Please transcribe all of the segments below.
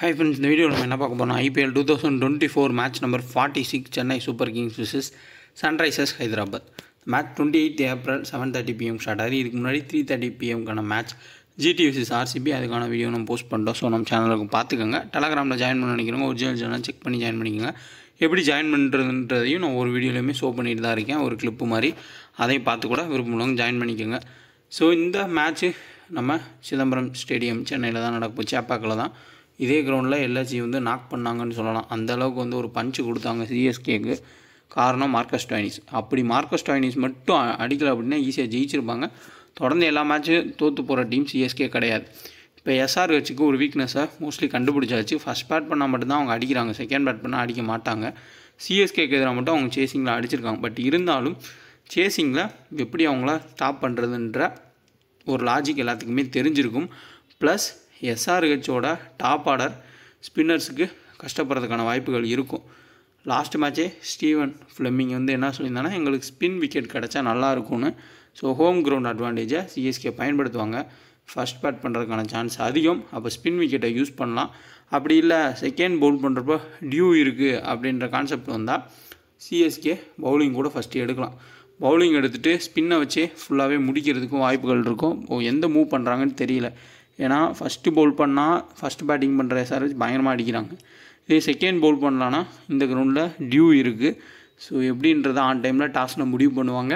Hi friends, இந்த வீடியோவில் நம்ம என்ன பார்க்க போகிறோம் IPL 2024 match number 46 Chennai super Kings vs Sunrisers Hyderabad. Match 28 April 7:30 PM start ஆகுது. இதுக்கு முன்னாடி 3:30 PMக்கான மேட்ச் GT vs RCB அதுக்கான வீடியோ நம்ம போஸ்ட் பண்ணுறோம். ஸோ நம்ம சேனலுக்கு பார்த்துக்கோங்க. டெலகிராமில் ஜாயின் பண்ண நினைக்கிறவங்க ஒரிஜினல் சேனல் செக் பண்ணி ஜாயின் பண்ணிக்கோங்க. எப்படி ஜாயின் பண்ணுறதுன்றதையும் நான் ஒரு வீடியோலையுமே ஷோ பண்ணிட்டு தான் இருக்கேன், ஒரு கிளிப்பு மாதிரி. அதையும் பார்த்து கூட விருப்பமுள்ளவங்க ஜாயின் பண்ணிக்கோங்க. ஸோ இந்த மேட்ச்சு நம்ம சிதம்பரம் ஸ்டேடியம் சென்னையில் தான் நடக்கும், சேப்பாக்கில் தான். இதே கிரவுண்டில் எல்எஸ்ஜி வந்து நாக் பண்ணாங்கன்னு சொல்லலாம். அந்தளவுக்கு வந்து ஒரு பஞ்சு கொடுத்தாங்க சிஎஸ்கேக்கு. காரணம் மார்க்கஸ் ஸ்டாயினிஸ். அப்படி மார்க்கஸ் ஸ்டாயினிஸ் மட்டும் அடிக்கலை அப்படின்னா ஈஸியாக ஜெயிச்சிருப்பாங்க. தொடர்ந்து எல்லா மேட்சும் தோற்று போகிற டீம் சிஎஸ்கே கிடையாது. இப்போ எஸ்ஆர்ஹெச்சுக்கு ஒரு வீக்னஸை மோஸ்ட்லி கண்டுபிடிச்சாச்சு. ஃபஸ்ட் பேட் பண்ணால் மட்டும்தான் அவங்க அடிக்கிறாங்க, செகண்ட் பேட் பண்ணால் அடிக்க மாட்டாங்க. சிஎஸ்கேக்கு எதிராக மட்டும் அவங்க சேசிங்கில் அடிச்சிருக்காங்க. பட் இருந்தாலும் சேசிங்கில் எப்படி அவங்கள ஸ்டாப் பண்ணுறதுன்ற ஒரு லாஜிக் எல்லாத்துக்குமே தெரிஞ்சிருக்கும். ப்ளஸ் எஸ்ஆர்ஹெச்சோட டாப் ஆர்டர் ஸ்பின்னர்ஸுக்கு கஷ்டப்படுறதுக்கான வாய்ப்புகள் இருக்கும். லாஸ்ட் மேட்சே ஸ்டீவன் ஃப்ளெமிங் வந்து என்ன சொல்லியிருந்தாங்கன்னா, எங்களுக்கு ஸ்பின் விக்கெட் கிடச்சா நல்லா இருக்கும்னு. ஸோ ஹோம் கிரவுண்ட் அட்வான்டேஜை சிஎஸ்கே பயன்படுத்துவாங்க. ஃபஸ்ட் பேட் பண்ணுறதுக்கான சான்ஸ் அதிகம். அப்போ ஸ்பின் விக்கெட்டை யூஸ் பண்ணலாம். அப்படி இல்லை செகண்ட் பவுல் பண்ணுறப்போ டியூ இருக்குது அப்படின்ற கான்செப்ட் வந்தால் சிஎஸ்கே பவுலிங் கூட ஃபஸ்ட்டு எடுக்கலாம். பவுலிங் எடுத்துகிட்டு ஸ்பின்னை வச்சே ஃபுல்லாகவே முடிக்கிறதுக்கும் வாய்ப்புகள் இருக்கும். எந்த மூவ் பண்ணுறாங்கன்னு தெரியல. ஏன்னா ஃபஸ்ட்டு பவுல் பண்ணால் ஃபஸ்ட்டு பேட்டிங் பண்ணுற எஸ்ஆர்ஹெச் பயங்கரமாக அடிக்கிறாங்க. இதே செகண்ட் பவுல் பண்ணலான்னா இந்த கிரவுண்டில் டியூ இருக்குது. ஸோ எப்படின்றத ஆன் டைமில் டாஸில் முடிவு பண்ணுவாங்க.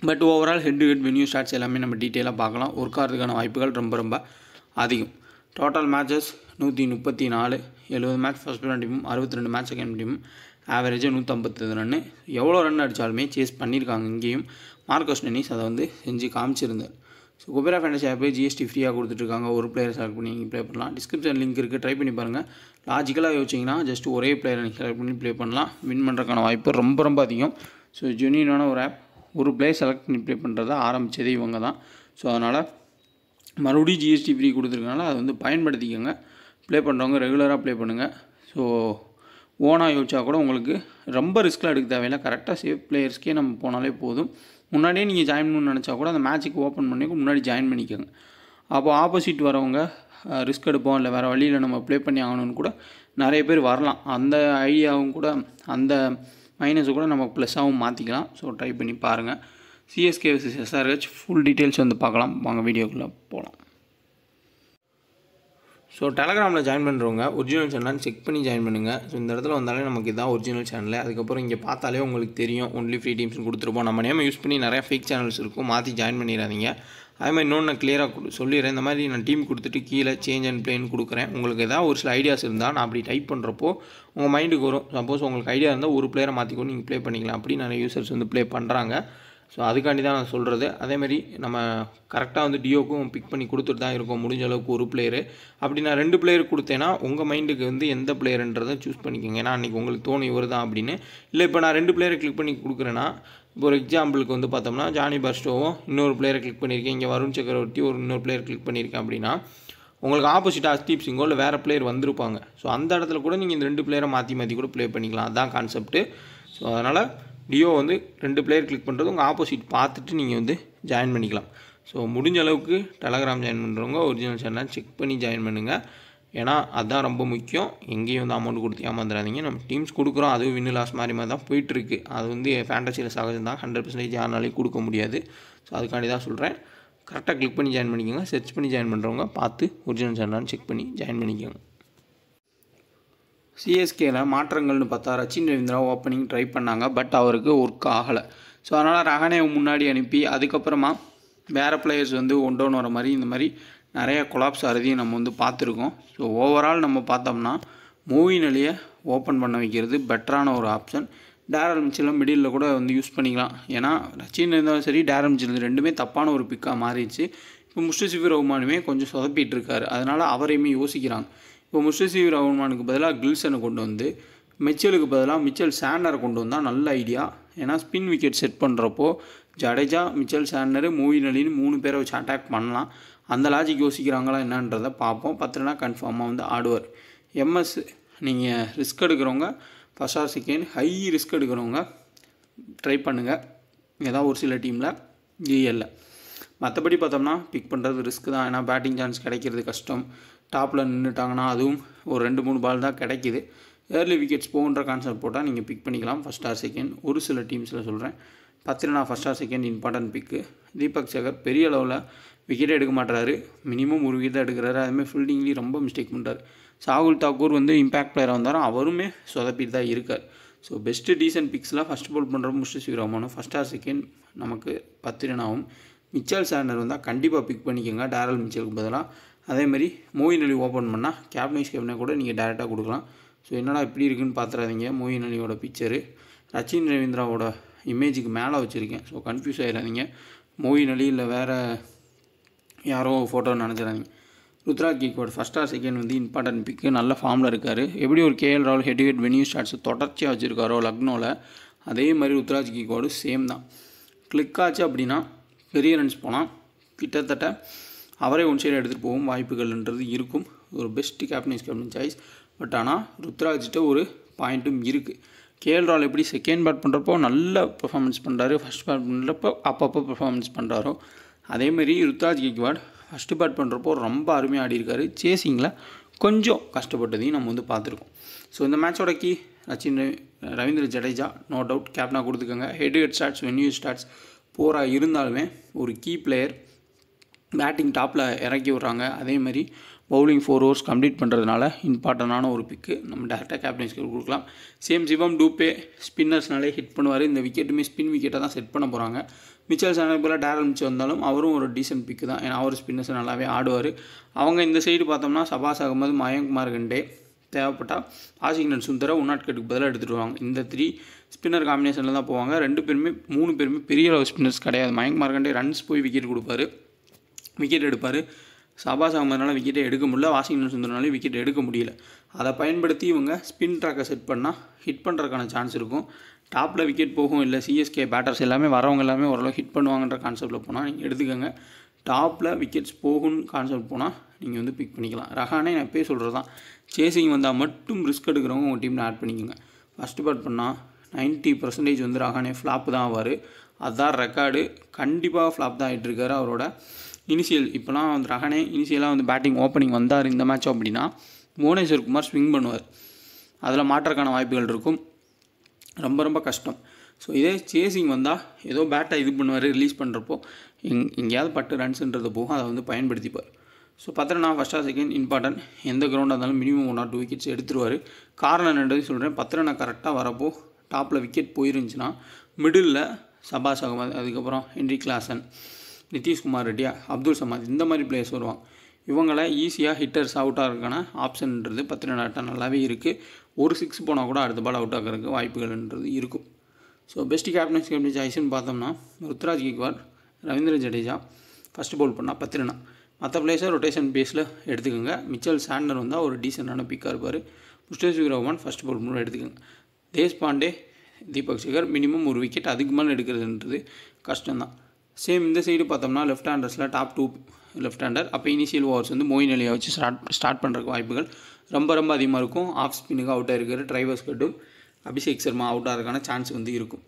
But overall head to head venue stats எல்லாமே நம்ம டீட்டெயிலாக பார்க்கலாம். ஒர்க் ஆகிறதுக்கான வாய்ப்புகள் ரொம்ப ரொம்ப அதிகம். டோட்டல் மேட்சஸ் 134, 70 மேட்ச் ஃபஸ்ட் டீமும் 62 மேட்ச் செகண்ட் டீமும், ஆவரேஜாக 150 ரன்னு. எவ்வளோ ரன் அடித்தாலுமே சேஸ் பண்ணியிருக்காங்க. இங்கேயும் மார்க்கஸ் ஸ்டாயினிஸ் அதை வந்து செஞ்சு காமிச்சிருந்தார். ஸோ குபேரா ஃபேண்டசி ஆப்பே ஜிஎஸ்டி ஃப்ரீயாக கொடுத்துட்ருக்காங்க. ஒரு பிளேயர் செலக்ட் பண்ணி நீங்கள் ப்ளே பண்ணலாம். டிஸ்கிரிப்ஷன் லிங்க் இருக்குது, ட்ரை பண்ணி பாருங்கள். லாஜிக்கலாக யோசிச்சிங்கன்னா ஜஸ்ட் ஒரே பிளேயரை நீங்கள் செலக்ட் பண்ணி ப்ளே பண்ணலாம். வின் பண்ணுறதுக்கான வாய்ப்பு ரொம்ப ரொம்ப அதிகம். ஸோ ஜென்யூனான ஒரு ஆப். ஒரு பிளேயர் செலக்ட் பண்ணி ப்ளே பண்ணுறத ஆரம்பித்ததே இவங்க தான். ஸோ அதனால் மறுபடியும் ஜிஎஸ்டி ஃப்ரீ கொடுத்துருக்கனால அதை வந்து பயன்படுத்திக்கோங்க. ப்ளே பண்ணுறவங்க ரெகுலராக ப்ளே பண்ணுங்கள். ஸோ ஓனாக யோசிச்சா கூட உங்களுக்கு ரொம்ப ரிஸ்க்கில் எடுக்க தேவையில்லை. கரெக்டாக சேஃப் பிளேயர்ஸ்க்கே நம்ம போனாலே போதும். முன்னாடியே நீங்கள் ஜாயின் பண்ணணும்னு நினச்சா கூட அந்த மேட்ச்சுக்கு ஓப்பன் பண்ணி முன்னாடி ஜாயின் பண்ணிக்கோங்க. அப்போ ஆப்போசிட் வரவங்க ரிஸ்க் எடுப்போம், இல்லை வேறு வழியில் நம்ம ப்ளே பண்ணி ஆகணும்னு கூட நிறைய பேர் வரலாம். அந்த ஐடியாவும் கூட, அந்த மைனஸை கூட நம்ம ப்ளஸ்ஸாகவும் மாற்றிக்கலாம். ஸோ ட்ரை பண்ணி பாருங்கள். CSK vs SRH full details வந்து பார்க்கலாம். வாங்க வீடியோக்குள்ளே போகலாம். ஸோ டெலகிராமில் ஜாயின் பண்ணுறவங்க ஒரிஜினல் சேனல் செக் பண்ணி ஜாயின் பண்ணுங்கள். ஸோ இந்த இடத்துல வந்தாலே நமக்கு இதான் ஒரிஜினல் சேனல். அதுக்கப்புறம் இங்கே பார்த்தாலே உங்களுக்கு தெரியும் ஒன்லி ஃப்ரீ டீம்ஸ்னு கொடுத்துருப்போம். நம்ம நேம் யூஸ் பண்ணி நிறையா ஃபேக் சேனல்ஸ் இருக்கும், மாற்றி ஜாயின் பண்ணிடாதீங்க. அதே மாதிரி இன்னொன்று நான் கிளியராக சொல்லிடுறேன். இந்த மாதிரி நான் டீம் கொடுத்துட்டு கீழே சேஞ்ச் அண்ட் பிளேன்னு கொடுக்குறேன். உங்களுக்கு ஏதாவது ஒரு சில ஐடியாஸ் இருந்தால் நான் அப்படி டைப் பண்ணுறப்போ உங்கள் மைண்டுக்கு வரும். சப்போஸ் உங்களுக்கு ஐடியா இருந்தால் ஒரு பிளேயரை மாற்றிக்கொண்டு நீங்கள் ப்ளே பண்ணிக்கலாம். அப்படி நிறைய யூசர்ஸ் வந்து ப்ளே பண்ணுறாங்க. ஸோ அதுக்காண்டி தான் நான் சொல்கிறது. அதேமாதிரி நம்ம கரெக்டாக வந்து டியோக்கும் பிக் பண்ணி கொடுத்துட்டு தான் இருக்கோம் முடிஞ்ச அளவுக்கு ஒரு பிளேயரு. அப்படி நான் 2 பிளேயர் கொடுத்தேன்னா உங்கள் மைண்டுக்கு வந்து எந்த பிளேயருன்றதை சூஸ் பண்ணிக்கோங்க. ஏன்னா அன்றைக்கி உங்களுக்கு தோணும் இவர் தான் அப்படின்னு. இல்லை இப்போ நான் 2 பிளேயரை கிளிக் பண்ணி கொடுக்குறேன்னா, இப்போ ஒரு எக்ஸாம்பிளுக்கு வந்து பார்த்தோம்னா ஜானி பர்ஸ்டோவும் இன்னொரு பிளேயரை கிளிக் பண்ணியிருக்கேன், இங்கே வருண் சக்கரவர்த்தி இன்னொரு பிளேயர் கிளிக் பண்ணியிருக்கேன் அப்படின்னா உங்களுக்கு ஆப்போசிட்டாக ஹர்ஷ்தீப் சிங்கோ இல்லை வேறு பிளேயர் வந்திருப்பாங்க. ஸோ அந்த இடத்துல கூட நீங்கள் இந்த 2 பிளேயரை மாற்றி கூட ப்ளே பண்ணிக்கலாம். அதுதான் கான்செப்ட்டு. ஸோ அதனால் டியோ வந்து 2 பிளேயர் கிளிக் பண்ணுறது உங்கள் ஆப்போசிட் பார்த்துட்டு நீங்கள் வந்து ஜாயின் பண்ணிக்கலாம். ஸோ முடிஞ்ச அளவுக்கு டெலகிராம் ஜாயின் பண்ணுறவங்க ஒரிஜினல் சேனல் செக் பண்ணி ஜாயின் பண்ணுங்கள். ஏன்னா அதுதான் ரொம்ப முக்கியம். எங்கேயும் வந்து அமௌண்ட் கொடுத்து ஏமாந்துடாதீங்க. நம்ம டீம்ஸ் கொடுக்குறோம், அதுவும் வின்னு லாஸ் மாதிரி தான் போயிட்டுருக்கு. அது வந்து ஃபேண்டசியில் சகஜம் தான், 100% யாருனாலையும் கொடுக்க முடியாது. ஸோ அதுக்காண்டி தான் சொல்கிறேன். கரெக்டாக கிளிக் பண்ணி ஜாயின் பண்ணிக்கோங்க. சர்ச் பண்ணி ஜாயின் பண்ணுறவங்க பார்த்து ஒரிஜினல் சேனல் செக் பண்ணி ஜாயின் பண்ணிக்கோங்க. சிஎஸ்கேல மாற்றங்கள்னு பார்த்தா ரச்சின் ரவீந்திரா ஓப்பனிங் ட்ரை பண்ணாங்க. பட் அவருக்கு ஒர்க் ஆகலை. ஸோ அதனால் ரஹானே முன்னாடி அனுப்பி அதுக்கப்புறமா வேறு பிளேயர்ஸ் வந்து ஒன் டவுன் வர மாதிரி இந்த மாதிரி நிறையா கொலாப்ஸ் அறுதியும் நம்ம வந்து பார்த்துருக்கோம். ஸோ ஓவரால் நம்ம பார்த்தோம்னா மூவின் அலியை ஓப்பன் பண்ண வைக்கிறது பெட்டரான ஒரு ஆப்ஷன். டேரல் மிச்சலும் மிடில் கூட வந்து யூஸ் பண்ணிக்கலாம். ஏன்னா ரச்சின் இருந்தாலும் சரி, டேரல் மிச்சல் ரெண்டுமே தப்பான ஒரு பிக்காக மாறிடுச்சு. இப்போ முஸ்தபிசர் ரஹ்மானுமே கொஞ்சம் சொதப்பிட்டு இருக்காரு. அதனால் அவரையுமே யோசிக்கிறாங்க. இப்போ முஸ்தபிசர் ரஹ்மானுக்கு பதிலாக கில்சனை கொண்டு வந்து மிச்சலுக்கு பதிலாக மிச்சல் சாண்டரை கொண்டு வந்தால் நல்ல ஐடியா. ஏன்னா ஸ்பின் விக்கெட் செட் பண்ணுறப்போ ஜடேஜா, மிச்சல் சாண்டரு, மூவின் அலின்னு 3 பேரை வச்சு அட்டாக் பண்ணலாம். அந்த லாஜிக் யோசிக்கிறாங்களா என்னன்றதை பார்ப்போம். 10 ரன்னா கன்ஃபார்மாக வந்து ஆடுவார். எம்எஸ் நீங்கள் ரிஸ்க் எடுக்கிறவங்க first or second, high risk எடுக்கிறவங்க ட்ரை பண்ணுங்கள். ஏதாவது ஒரு சில டீமில் ஜிஎல்ல. மற்றபடி பார்த்தோம்னா பிக் பண்ணுறது ரிஸ்க் தான். ஏன்னா பேட்டிங் சான்ஸ் கிடைக்கிறது கஷ்டம். டாப்பில் நின்றுட்டாங்கன்னா அதுவும் ஒரு 2-3 பால் தான் கிடைக்கிது. ஏர்லி விக்கெட்ஸ் போகுன்ற கான்செப்ட் போட்டால் நீங்கள் பிக் பண்ணிக்கலாம் ஃபஸ்ட் ஆர் செகண்ட். ஒரு சில டீம்ஸில் சொல்கிறேன். 10 run first or second important pick. Deepak சகர் பெரிய அளவில் விக்கெட்டே எடுக்க மாட்டுறாரு, மினிமம் ஒரு விக்கெட் தான் எடுக்கிறாரு. அதுமாதிரி ஃபீல்டிங்லேயும் ரொம்ப மிஸ்டேக் பண்ணுறாரு. சாகுல் தாக்கூர் வந்து இம்பேக்ட் பிளேயராக வந்தாலும் அவருமே சொதப்பிட்டு தான் இருக்கார். ஸோ பெஸ்ட்டு டீசன்ட் பிக்ஸ்லாம் ஃபஸ்ட் பால் பண்ணுறப்போ முஸ்டஃபிசர் ரஹ்மானும் ஃபஸ்ட் ஆர் செகண்ட் நமக்கு 10 ரன் ஆகும். மிச்சல் சாண்டர் வந்தால் கண்டிப்பாக பிக் பண்ணிக்கோங்க டேரல் மிச்சலுக்கு பதிலாக. அதேமாதிரி மோயின் அலி ஓப்பன் பண்ணால் கேப்டன்ஸ் கேப்டனை கூட நீங்கள் டேரெக்டாக கொடுக்கலாம். ஸோ என்னடா இப்படி இருக்குன்னு பார்த்துறாதீங்க. மோயின் அலியோட பிக்சரு ரச்சின் ரவீந்திராவோட இமேஜுக்கு மேலே வச்சுருக்கேன். ஸோ கன்ஃபியூஸ் ஆகிடாதீங்க. மோயின் அலி இல்லை வேறு யாரோ ஃபோட்டோன்னு நினச்சிடாதீங்க. Ruturaj Gaikwad first or second வந்து இம்பார்ட்டன்ட் பிக்கு. நல்ல ஃபார்மில் இருக்கார். எப்படி ஒரு கேஎல் ராகுல் ஹெட் வென்யூ ஸ்டார்ட்ஸ் தொடர்ச்சியாக வச்சுருக்காரோ லக்னோவில், அதே மாதிரி ருத்ராஜ் கேக்வாடும் சேம் தான். கிளிக் ஆச்சு அப்படின்னா பெரிய ரன்ஸ் போனால் கிட்டத்தட்ட அவரே ஒன் சைடு எடுத்துகிட்டு போகும் வாய்ப்புகள்ன்றது இருக்கும். ஒரு பெஸ்ட்டு கேப்டன் சாய்ஸ். பட் ஆனால் ருத்ராஜ்கிட்ட ஒரு பாயிண்ட்டும் இருக்குது. கேஎல் ராகுல் எப்படி செகண்ட் பேட் பண்ணுறப்போ நல்ல பெர்ஃபார்மன்ஸ் பண்ணுறாரு, ஃபஸ்ட் பேட் பண்ணுறப்போ அப்பப்போ பெர்ஃபார்மன்ஸ் பண்ணுறாரோ, அதேமாரி ருத்ராஜ் கேக்வாட் ஃபஸ்ட்டு பேட் பண்ணுறப்போ ரொம்ப அருமையாக ஆடிருக்காரு. சேசிங்கில் கொஞ்சம் கஷ்டப்பட்டதையும் நம்ம வந்து பார்த்துருக்கோம். ஸோ இந்த மேட்சோட key Ravindra Jadeja no doubt கேப்டனாக கொடுத்துக்கோங்க. ஹெட் ஸ்டார்ட்ஸ் வென்யூ ஸ்டார்ட்ஸ் போராக இருந்தாலுமே ஒரு கீ பிளேயர் பேட்டிங் டாப்பில் இறக்கி விட்றாங்க. அதேமாதிரி பவுலிங் 4 overs கம்ப்ளீட் பண்ணுறதுனால இம்பார்ட்டண்டான ஒரு பிக்கு நம்ம டேரெக்டாக கேப்டன்ஸ்க்கு கொடுக்கலாம். சிவம் டூபே ஸ்பின்னர்ஸ்னாலே ஹிட் பண்ணுவார். இந்த விக்கெட்டுமே ஸ்பின் விக்கெட்டை தான் செட் பண்ண போகிறாங்க. மிச்சல் சாண்டர் போல் டேரல் மிச்சல் வந்தாலும் அவரும் ஒரு டீசென்ட் பிக்கு தான். ஏன்னா அவர் ஸ்பின்னர்ஸ் நல்லாவே ஆடுவார். அவங்க இந்த சைடு பார்த்தோம்னா சபாஸ் அகமது, மயங்க் மார்கண்டே, தேவைப்பட்டால் வாஷிங்டன் சுந்தரை உன்னாட்கட்டுக்கு பதிலாக எடுத்துகிட்டு வருவாங்க. இந்த 3 ஸ்பின்னர் காம்பினேஷனில் தான் போவாங்க. 3 பேருமே பெரிய அளவு ஸ்பின்னர்ஸ் கிடையாது. மயங்க் மார்கண்டே ரன்ஸ் போய் விக்கெட் எடுப்பார். சபாஸ் அகமதுனால விக்கெட்டை எடுக்க முடியல, வாஷிங்டன் சுந்தரனாலையும் விக்கெட் எடுக்க முடியல. அதை பயன்படுத்தி இவங்க ஸ்பின் ட்ராக்கை செட் பண்ணால் ஹிட் பண்ணுறதுக்கான சான்ஸ் இருக்கும். டாப்பில் விக்கெட் போகும், இல்லை சிஎஸ்கே பேட்டர்ஸ் எல்லாமே வரவங்க எல்லாமே ஓரளவு ஹிட் பண்ணுவாங்கன்ற கான்செப்ட்டில் போனால் நீங்கள் எடுத்துக்கோங்க. டாப்பில் விக்கெட்ஸ் போகும்னு கான்செப்ட் போனால் நீங்கள் வந்து பிக் பண்ணிக்கலாம். ரஹானே நான் எப்போயே சொல்கிறது தான், சேசிங் வந்தால் மட்டும் ரிஸ்க் எடுக்கிறவங்க உங்கள் டீமில் ஆட் பண்ணிக்கோங்க. ஃபஸ்ட்டு பேட் பண்ணால் 90% வந்து ரஹானே ஃப்ளாப் தான் ஆவார். அதுதான் ரெக்கார்டு. கண்டிப்பாக ஃப்ளாப் தான் ஆகிட்டுருக்காரு. அவரோட இனிஷியல் இப்போலாம் வந்து ரஹானே இனிஷியலாக வந்து பேட்டிங் ஓப்பனிங் வந்தார் இந்த மேட்ச் அப்படின்னா புவனேஸ்வர் குமார் ஸ்விங் பண்ணுவார். அதில் மாற்றக்கான வாய்ப்புகள் இருக்கும். ரொம்ப கஷ்டம். ஸோ இதே சேசிங் வந்தால் ஏதோ பேட்டை இது பண்ணுவார், ரிலீஸ் பண்ணுறப்போ எங்கேயாவது பட்டு ரன்ஸுன்றது போகும், அதை வந்து பயன்படுத்திப்பார். So 10 run first or second important. எந்த கிரவுண்டாக இருந்தாலும் மினிமம் 1 or 2 விக்கெட்ஸ் எடுத்துருவார். காரணம் என்னது சொல்கிறேன், 10 ரன் கரெக்டாக வரப்போ டாப்பில் விக்கெட் போயிருந்துச்சுன்னா மிடில் சபாஸ் அகமது, அதுக்கப்புறம் ஹென்ரி கிளாசன், நிதிஷ்குமார் ரெட்டி, அப்துல் சமாத் இந்த மாதிரி பிளேயர்ஸ் வருவாங்க. இவங்களை ஈஸியாக ஹிட்டர்ஸ் அவுட் ஆகிறதுக்கான ஆப்ஷன்ன்றது 10 ரன் ஆட்டம் நல்லாவே இருக்குது. ஒரு 6 போனால் கூட அடுத்த பால் அவுட் ஆகிறதுக்கு வாய்ப்புகள்ன்றது இருக்கும். ஸோ பெஸ்ட் கேப்டன்ஸ் சாய்ஸ்ன்னு பார்த்தோம்னா ருத்ராஜ் கேக்வாட், ரவீந்திர ஜடேஜா ஃபஸ்ட்டு பவுல் பண்ணால் 10 ரன். மற்ற பிளேயர்ஸை ரொட்டேஷன் பேஸில் எடுத்துக்கோங்க. மிச்சல் சாண்டர் வந்தால் ஒரு டீசெண்டான பிக்காக இருப்பார். முஸ்டஃபிசர் ரஹ்மான் ஃபஸ்ட் பவுல் பண்ணி எடுத்துக்கோங்க. தேஷ்பாண்டே, தீபக் சகர் மினிமம் ஒரு விக்கெட் அதுக்கு மேலே எடுக்கிறதுன்றது கஷ்டம்தான். சேம் இந்த சைடு பார்த்தோம்னா லெஃப்ட் ஹேண்டர்ஸில் டாப் 2 லெஃப்ட் ஹேண்டர். அப்போ இனிஷியல் ஓவர்ஸ் வந்து மோயின் அலியை வச்சு ஸ்டார்ட் பண்ணுறதுக்கு வாய்ப்புகள் ரொம்ப அதிகமாக இருக்கும். ஆஃப் ஸ்பின்னுக்கு அவுட் ஆகிருக்கிற டிரைவர்ஸ் கட்டும் அபிஷேக் சர்மா அவுட் ஆகிறதுக்கான சான்ஸ் வந்து இருக்கும்.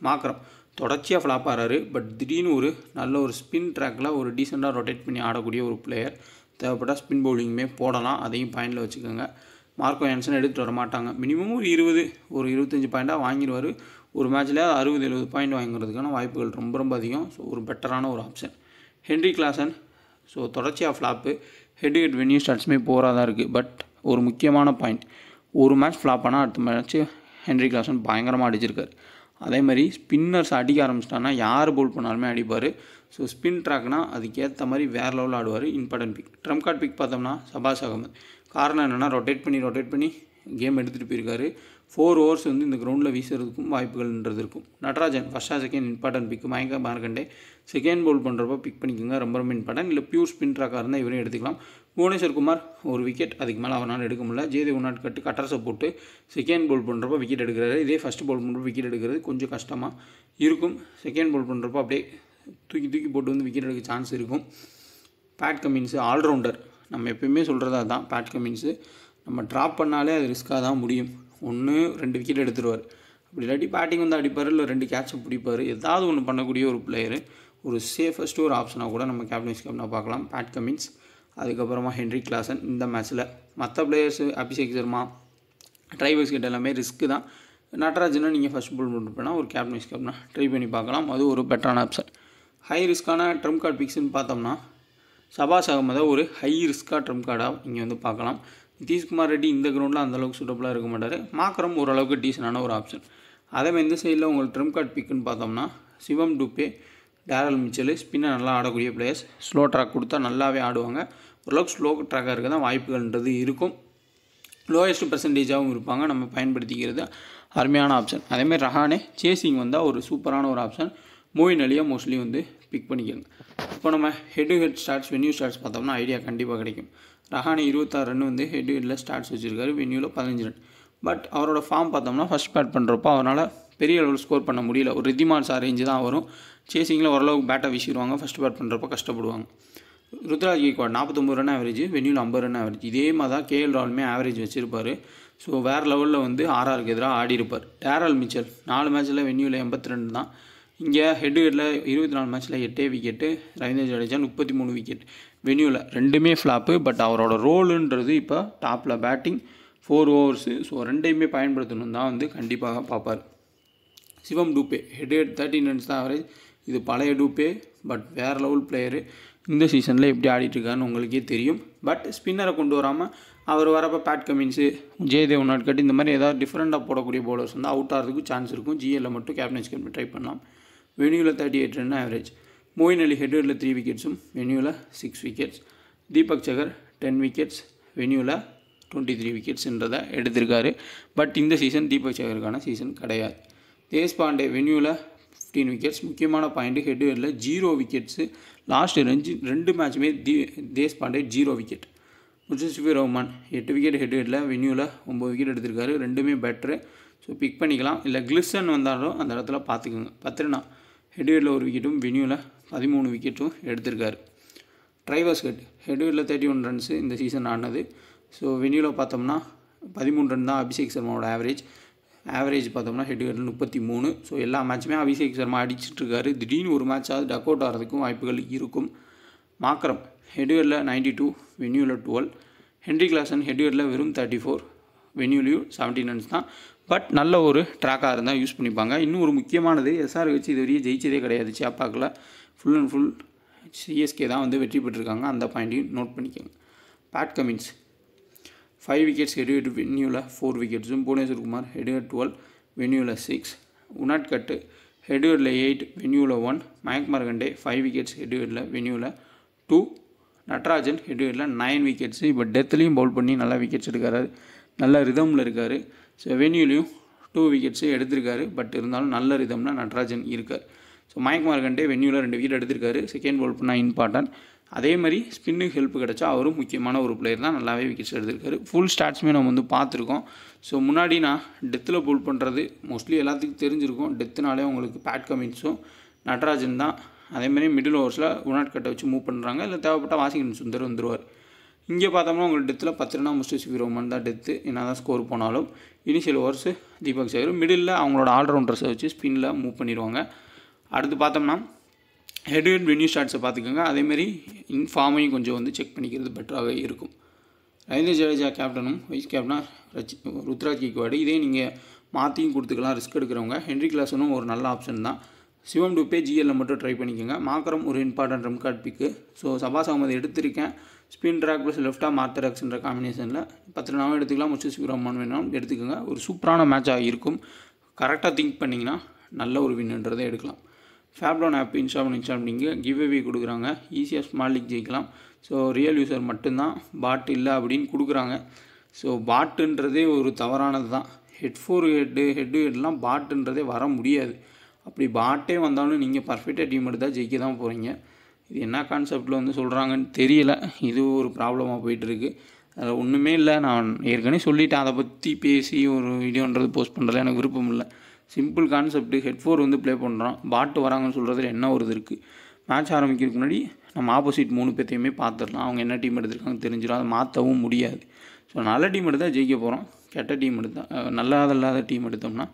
மார்க்ரம் தொடர்ச்சியாக ஃப்ளாப் ஆகிறாரு. பட் திடீர்னு ஒரு நல்ல ஒரு ஸ்பின் ட்ராக்கில் ஒரு டீசெண்டாக ரொட்டேட் பண்ணி ஆடக்கூடிய ஒரு பிளேயர். தேவைப்பட்டால் ஸ்பின் பவுலிங்குமே போடலாம், அதையும் பாயிண்டில் வச்சுக்கோங்க. மார்க்கோ யான்சன் எடுத்துகிட்டு வர மாட்டாங்க. மினிமம் ஒரு 25 பாயிண்ட்டாக வாங்கிடுவார். ஒரு மேட்ச்சில் 60-70 பாயிண்ட் வாங்குறதுக்கான வாய்ப்புகள் ரொம்ப அதிகம். ஸோ ஒரு பெட்டரான ஒரு ஆப்ஷன். ஹென்ரி கிளாசன் ஸோ தொடர்ச்சியாக ஃப்ளாப்பு. ஹெட் வென்யூ ஸ்டார்ட்ஸுமே போராக தான் இருக்குது. பட் ஒரு முக்கியமான பாயிண்ட், ஒரு மேட்ச் ஃப்ளாப் ஆனால் அடுத்த மேட்ச்சு ஹென்ரி கிளாசன் பயங்கரமாக அடிச்சிருக்காரு. அதே மாதிரி ஸ்பின்னர்ஸ் அடிக்க ஆரம்பிச்சிட்டாங்கன்னா யார் பவுல் பண்ணாலுமே அடிப்பார். ஸோ ஸ்பின் ட்ராக்னால் அதுக்கேற்ற மாதிரி வேறு லெவலில் ஆடுவார். Important pick. Trump card pick பார்த்தோம்னா சபாஸ் அகமது. காரணம் என்னென்னா ரொட்டேட் பண்ணி கேம் எடுத்துகிட்டு போயிருக்காரு. 4 overs வந்து இந்த கிரவுண்டில் வீசுறதுக்கும் வாய்ப்புகள்ன்றது இருக்கும். Natarajan first or second important pick. Mayank Markande second Pavul பண்ணுறப்போ பிக் பண்ணிக்கோங்க. ரொம்ப இம்பார்ட்டன்ட். இல்லை பியூர் ஸ்பின் ட்ராக்காக இருந்தால் இவரையும் எடுத்துக்கலாம். புவனேஸ்வர் குமார் ஒரு விக்கெட் அதுக்கு மேலே அவனால் எடுக்க முடியல. ஜெயதேவ் உன்னாட்கட்டு கட்டர்ஸை போட்டு செகண்ட் பவுல் பண்ணுறப்போ விக்கெட் எடுக்கிறாரு. இதே ஃபஸ்ட் பவுல் பண்ணுறப்போ விக்கெட் எடுக்கிறது கொஞ்சம் கஷ்டமாக இருக்கும். செகண்ட் பவுல் பண்ணுறப்போ அப்படியே தூக்கி போட்டு வந்து விக்கெட் எடுக்க சான்ஸ் இருக்கும். Pat Cummins all rounder. நம்ம எப்பயுமே சொல்கிறதா தான், பேட் கமின்ஸு நம்ம ட்ராப் பண்ணாலே அது ரிஸ்க்காக தான் முடியும். 1-2 விக்கெட் எடுத்துருவார். அப்படி இல்லாட்டி பேட்டிங் வந்து அடிப்பார், இல்லை 2 கேட்சை பிடிப்பார். ஏதாவது ஒன்று பண்ணக்கூடிய ஒரு பிளேயரு. ஒரு சேஃபஸ்ட்டு ஒரு ஆப்ஷனாக கூட நம்ம கேப்டனாக பார்க்கலாம் பேட் கமின்ஸ். அதுக்கப்புறமா ஹென்ரி கிளாசன் இந்த மேட்ச்சில். மற்ற பிளேயர்ஸு அபிஷேக் சர்மா, ட்ரைவர்ஸ் கிட்ட எல்லாமே ரிஸ்க்கு தான். நட்ராஜனை நீங்கள் ஃபஸ்ட் போல் போட்டுப்போனா ஒரு கேப்டன்ஸ் கேப்டனா ட்ரை பண்ணி பார்க்கலாம். அது ஒரு பெட்டரான ஆப்ஷன். ஹை ரிஸ்க்கான ட்ரம் கார்டு பிக்ஸ்ன்னு பார்த்தோம்னா சபாஸ் அகமதை ஒரு ஹை ரிஸ்க்காக ட்ரம் கார்டாக இங்கே வந்து பார்க்கலாம். நிதிஷ்குமார் ரெட்டி இந்த கிரவுண்டில் அந்தளவுக்கு சூட்டபுளாக இருக்க மாட்டார். மாக்கரம் ஓரளவுக்கு டீசனான ஒரு ஆப்ஷன். அதே மாதிரி இந்த சைடில் உங்களுக்கு ட்ரம் கார்டு பிக்குன்னு பார்த்தோம்னா சிவம் டூபே, டேரல் மிச்சல் ஸ்பின்னை நல்லா ஆடக்கூடிய பிளேயர்ஸ். ஸ்லோ ட்ராக் கொடுத்தா நல்லாவே ஆடுவாங்க. ஓரளவுக்கு ஸ்லோ ட்ராக்காக இருக்க தான் வாய்ப்புகள்ன்றது இருக்கும். லோயஸ்ட் பர்சன்டேஜாகவும் இருப்பாங்க. நம்ம பயன்படுத்திக்கிறது அருமையான ஆப்ஷன். அதேமாதிரி ரஹானே சேசிங் வந்தால் ஒரு சூப்பரான ஒரு ஆப்ஷன். மோயின் அலியை மோஸ்ட்லி வந்து பிக் பண்ணிக்கோங்க. இப்போ நம்ம head to head starts, venue starts பார்த்தோம்னா ஐடியா கண்டிப்பாக கிடைக்கும். ரஹானே 26 ரன் வந்து ஹெட் டு ஹெட்டில் ஸ்டார்ட்ஸ் வச்சுருக்காரு, வென்யூவில் 15 ரன். பட் அவரோட ஃபார்ம் பார்த்தோம்னா ஃபஸ்ட் பேட் பண்ணுறப்போ அவரால் பெரிய அளவில் ஸ்கோர் பண்ண முடியல. ஒரு ரித்திமான் சார் ரேஞ்சு தான் வரும். சேசிங்கில் ஓரளவுக்கு பேட்டை வீசிடுவாங்க, ஃபஸ்ட் பேட் பண்ணுறப்போ கஷ்டப்படுவாங்க. ருத்ராஜ் கேக்வாட் 49 ரன் ஆவரேஜ், வென்யூவில் 50 ரன் ஆவரேஜ். இதே மாதிரி தான் கேஎல் ராகுலுமே ஆவரேஜ் வச்சுருப்பார். ஸோ வேறு லெவலில் வந்து ஆர்ஆருக்கு எதிராக ஆடி இருப்பார். டேரல் மிச்சல் 4 மேட்ச்சில் வென்யூவில் 82 தான். இங்கே ஹெட் ஹெட்டில் 24 மேட்ச்சில் 8 விக்கெட்டு. ரவீந்திர ஜடேஜா 33 விக்கெட். வென்யூவில் ரெண்டுமே ஃப்ளாப்பு. பட் அவரோட ரோலுன்றது இப்போ டாப்பில் பேட்டிங் 4 ஓவர்ஸு. ஸோ ரெண்டையுமே பயன்படுத்தணும் தான் வந்து கண்டிப்பாக பார்ப்பார். சிவம் டூபே ஹெட் ஹெட் 13 ரன்ஸ் தான் ஆவரேஜ். இது பழைய டூபே, பட் வேறு லெவல் பிளேயரு. இந்த சீசனில் எப்படி ஆடிட்டுருக்காருன்னு உங்களுக்கே தெரியும். பட் ஸ்பின்னரை கொண்டு வராமல் அவர் வரப்போ பேட் கமின்ஸு, ஜெயதேவ் நாட்கட் இந்த மாதிரி ஏதாவது டிஃப்ரெண்ட்டாக போடக்கூடிய பவுலர்ஸ் வந்து அவுட் ஆகிறதுக்கு சான்ஸ் இருக்கும். ஜிஎல்ல மட்டும் கேப்டன்ஸ் கேப்டன் ட்ரை பண்ணலாம். வென்யூவில் 38 ரன் ஆவரேஜ். மோயின் அலி ஹெட் ஹெட்டில் 3 விக்கெட்ஸும், வென்யூவில் 6 விக்கெட்ஸ். தீபக் சகர் 10 விக்கெட்ஸ், வென்யூவில் 23 விக்கெட்ஸுன்றதை எடுத்திருக்காரு. பட் இந்த சீசன் தீபக் சகருக்கான சீசன் கிடையாது. தேஷ்பாண்டே வென்யூவில் 15 விக்கெட்ஸ். முக்கியமான பாயிண்ட்டு ஹெட் ஹெட்டில் 0 விக்கெட்ஸு. லாஸ்ட்டு 2 மேட்சுமே Deshpande 0 wicket. Mustafizur Rahman 8 wicket head ஹெட்டில், வென்யூவில் 9 விக்கெட் எடுத்திருக்காரு. ரெண்டுமே பெட்ரு. ஸோ பிக் பண்ணிக்கலாம். இல்லை கிளிசன் வந்தாலும் அந்த இடத்துல பார்த்துக்குங்க. பத்ரினா ஹெட் ஹெட்டில் 1 விக்கெட்டும், வென்யூவில் 13 விக்கெட்டும் எடுத்திருக்காரு. ட்ரைவர்ஸ் ஹெட் ஹெட்டில் 31 ரன்ஸு இந்த சீசன் ஆனது. ஸோ வென்யூவில் பார்த்தோம்னா 13 ரன் தான் அபிஷேக் சர்மாவோட ஆவரேஜ் பார்த்தோம்னா ஹெட் ஹெட்டில் 33. ஸோ எல்லா மேட்சுமே அபிஷேக் சர்மா அடிச்சிட்ருக்காரு. திடீர்னு ஒரு மேட்சாவது டக் அவுட் ஆகிறதுக்கும் வாய்ப்புகள் இருக்கும். மாக்கரம் ஹெட் ஹெட்டில் 92, வென்யூவில் 12. ஹென்ரி கிளாசன் ஹெட் ஹெட்டில் வெறும் 34, வென்யூலையும் 17 ரன்ஸ் தான். பட் நல்ல ஒரு ட்ராக்காக இருந்தால் யூஸ் பண்ணிப்பாங்க. இன்னும் ஒரு முக்கியமானது, எஸ்ஆர் வச்சு இது வரையும் ஜெயிச்சதே கிடையாது. சேப்பாக்கில் ஃபுல் அண்ட் ஃபுல் சிஎஸ்கே தான் வந்து வெற்றி பெற்றிருக்காங்க. அந்த பாயிண்ட்டையும் நோட் பண்ணிக்கோங்க. Pat Cummins 5 wickets head head, வென்யூவில் 4 விக்கெட்ஸும். புவனேஸ்வர் குமார் ஹெட் ஹெட் 12, வென்யூவில் 6. உனாட்கட்டு ஹெட் ஹெட்டில் 8, வென்யூவில் 1. மயங்க் மார்கண்டே 5 விக்கெட்ஸ் ஹெட் ஹெட்டில், வென்யூவில் 2. நட்ராஜன் ஹெட் ஹெட்டில் 9 விக்கெட்ஸு. இப்போ டெத்லேயும் பவுல் பண்ணி நல்லா விக்கெட்ஸ் எடுக்கிறாரு, நல்ல ரிதமில் இருக்கார். ஸோ வென்யூலையும் 2 விக்கெட்ஸு எடுத்திருக்காரு. பட் இருந்தாலும் நல்ல ரிதமில் நட்ராஜன் இருக்கார். ஸோ மயங்க் மார்கண்டே வென்யூவில் 2 விக்கெட் எடுத்திருக்காரு. செகண்ட் பவுல் பண்ணால் இம்பார்ட்டன்ட். அதே மாதிரி ஸ்பின்னுக்கு ஹெல்ப் கிடச்சா அவரும் முக்கியமான ஒரு பிளேயர் தான். நல்லாவே விக்கெட்ஸ் எடுத்திருக்காரு. ஃபுல் ஸ்டாட்ஸுமே நம்ம வந்து பார்த்துருக்கோம். ஸோ முன்னாடி நான் டெத்தில் பவுல் பண்ணுறது மோஸ்ட்லி எல்லாத்துக்கும் தெரிஞ்சிருக்கும். டெத்துனாலே உங்களுக்கு பேட் கமின்ஸும் நட்ராஜன் தான். அதேமாதிரி மிடில் ஓவர்ஸில் உனாட்கட்டை வச்சு மூவ் பண்ணுறாங்க. இல்லை தேவைப்பட்ட வாஷிங்டன் சுந்தர் வந்துடுவார். இங்கே பார்த்தோம்னா உங்களுக்கு டெத்தில் 10 ரன்னா முஸ்தபிசூர் ரஹ்மான் தான் டெத்து. என்ன தான் ஸ்கோர் போனாலும் இனிஷியல் ஓவர்ஸு தீபக் சகர், மிடில் அவங்களோட ஆல்ரவுண்டர்ஸை வச்சு ஸ்பின்னில் மூவ் பண்ணிடுவாங்க. அடுத்து பார்த்தோம்னா ஹெட் ஹெட் வென்யூ ஸ்டார்ட்ஸை பார்த்துக்கோங்க. அதேமாரி இன்ஃபார்மையும் கொஞ்சம் வந்து செக் பண்ணிக்கிறது பெட்டராக இருக்கும். ரவீந்திர ஜடேஜா கேப்டனும் வைஸ் கேப்டனாக ருத்ராஜ் கேக்வாட். இதே நீங்கள் மாற்றியும் கொடுத்துக்கலாம் ரிஸ்க் எடுக்கிறவங்க. ஹென்ரி கிளாசனும் ஒரு நல்ல ஆப்ஷன் தான். சிவம் டூபே ஜிஎல்ல மட்டும் ட்ரை பண்ணிக்கோங்க. மாக்கரம் ஒரு இம்பார்ட்டன்ட் ரம் கார்டு பிக்கு. ஸோ சபாஸ் அகமது எடுத்திருக்கேன். ஸ்பின் ட்ராக் ப்ளஸ் லெஃப்டாக மார்த்தராக்ஸ்ன்ற காம்பினேஷனில் 10 ரன்னாவும் எடுத்துக்கலாம். முஸ்தபிசூர் ரஹ்மான் வேணாலும் எடுத்துக்கோங்க. ஒரு சூப்பரான மேட்சாக இருக்கும். கரெக்டாக திங்க் பண்ணிங்கன்னா நல்ல ஒரு வின்னுன்றதை எடுக்கலாம். ஃபேப்லோன் ஆப் இன்ஸ்டால் பண்ணிங்க. கிவ் அவே கொடுக்குறாங்க. ஈஸியாக ஸ்மால் லீக் ஜெயிக்கலாம். ஸோ ரியல் யூசர் மட்டும்தான், பாட் இல்லை அப்படின்னு கொடுக்குறாங்க. ஸோ பாட்டுன்றதே ஒரு தவறானது தான். ஹெட்லாம் பாட்டுன்றதே வர முடியாது. அப்படி பாட்டே வந்தாலும் நீங்கள் பர்ஃபெக்டாக டீம் எடுத்தால் ஜெயிக்க தான் போகிறீங்க. இது என்ன கான்செப்டில் வந்து சொல்கிறாங்கன்னு தெரியல. இது ஒரு ப்ராப்ளமாக போயிட்டுருக்கு. அதில் ஒன்றுமே இல்லை. நான் ஏற்கனவே சொல்லிவிட்டேன். அதை பற்றி பேசி ஒரு வீடியோன்றது போஸ்ட் பண்ணுறதுல எனக்கு விருப்பம் இல்லை. Simple concept. ஹெட்4 வந்து ப்ளே பண்ணுறோம், பாட்டு வராங்கன்னு சொல்கிறதுல என்ன ஒரு இது இருக்குது. மேட்ச் ஆரம்பிக்கிறதுக்கு முன்னாடி நம்ம ஆப்போசிட் 3 பேர்த்தையுமே பார்த்துடலாம். அவங்க என்ன டீம் எடுத்திருக்காங்க தெரிஞ்சிடும். அதை மாற்றவும் முடியாது. ஸோ நல்ல டீம் எடுத்தால் ஜெயிக்க போகிறோம். கெட்ட டீம் எடுத்தால் இல்லாத டீம் எடுத்தோம்னா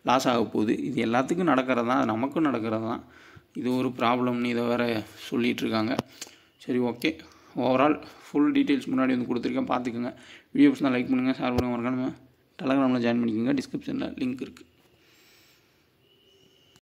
லாஸ் ஆக போகுது. இது எல்லாத்துக்கும் நடக்கிறது தான், நமக்கும் நடக்கிறது தான். இது ஒரு ப்ராப்ளம்னு இதை வேறு சொல்லிகிட்ருக்காங்க. சரி, ஓகே. ஓவரால் ஃபுல் டீட்டெயில்ஸ் முன்னாடி வந்து கொடுத்துருக்கேன், பார்த்துக்கோங்க. வீடியோ பிடிச்சிருந்தா லைக் பண்ணுங்கள், ஷேர் பண்ணுங்கள், மறக்காம டெலகிராமில் ஜாயின் பண்ணிக்கோங்க. டிஸ்கிரிப்ஷனில் லிங்க் இருக்குது.